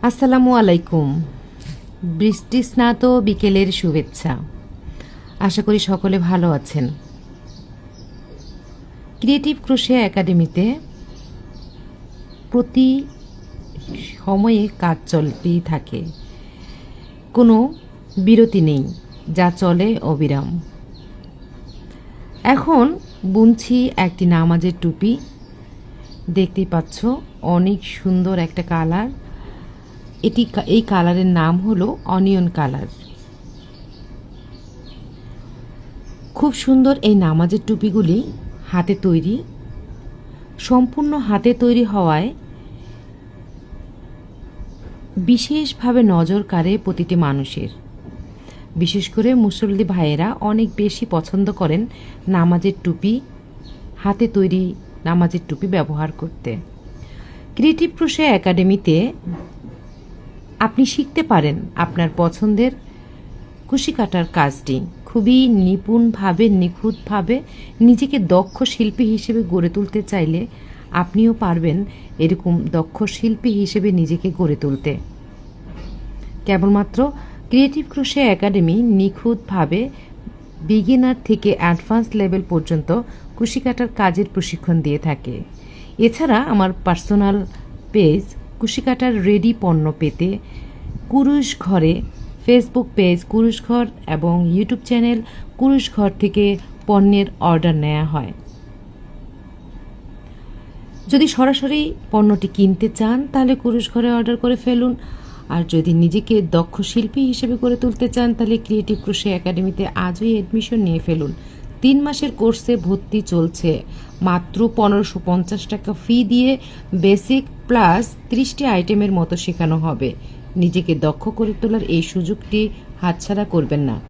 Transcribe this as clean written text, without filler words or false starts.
আসসালামু আলাইকুম। বৃষ্টি স্নাত বিকেলের শুভেচ্ছা। আশা করি সকলে ভালো আছেন। ক্রিয়েটিভ ক্রোশে একাডেমিতে প্রতি সময়ে কাজ চলতেই থাকে, কোনো বিরতি নেই, যা চলে অবিরাম। এখন বুনছি একটি নামাজের টুপি। দেখতেই পাচ্ছ অনেক সুন্দর একটা কালার। এই কালারের নাম হলো অনিয়ন কালার। খুব সুন্দর এই নামাজের টুপিগুলি হাতে তৈরি, সম্পূর্ণ হাতে তৈরি হওয়ায় বিশেষভাবে নজর কাড়ে প্রতিটি মানুষের। বিশেষ করে মুসল্লি ভাইয়েরা অনেক বেশি পছন্দ করেন নামাজের টুপি, হাতে তৈরি নামাজের টুপি ব্যবহার করতে। ক্রিয়েটিভ ক্রোশে একাডেমিতে আপনি শিখতে পারেন আপনার পছন্দের কুশি কাটার কাজটি খুবই নিপুণভাবে, নিখুঁতভাবে। নিজেকে দক্ষ শিল্পী হিসেবে গড়ে তুলতে চাইলে আপনিও পারবেন এরকম দক্ষ শিল্পী হিসেবে নিজেকে গড়ে তুলতে। কেবলমাত্র ক্রিয়েটিভ ক্রোশে একাডেমি নিখুঁতভাবে বিগিনার থেকে অ্যাডভান্স লেভেল পর্যন্ত কুশি কাটার কাজের প্রশিক্ষণ দিয়ে থাকে। এছাড়া আমার পার্সোনাল পেজ কুশি কাটার রেডি পণ্য পেতে কুরুশ ঘরে ফেসবুক পেজ কুরুশ ঘর এবং ইউটিউব চ্যানেল কুরুশ ঘর থেকে পণ্যের অর্ডার নেওয়া হয়। যদি সরাসরি পণ্যটি কিনতে চান তাহলে কুরুশ ঘরে অর্ডার করে ফেলুন। আর যদি নিজেকে দক্ষ শিল্পী হিসেবে গড়ে তুলতে চান তাহলে ক্রিয়েটিভ ক্রোশে একাডেমিতে আজই অ্যাডমিশন নিয়ে ফেলুন। 3 মাসের কোর্সে ভর্তি চলছে। মাত্র 1550 টাকা ফি দিয়ে বেসিক প্লাস 30টি আইটেমের মতো শেখানো হবে। নিজেকে দক্ষ করে তোলার এই সুযোগটি হাতছাড়া করবেন না।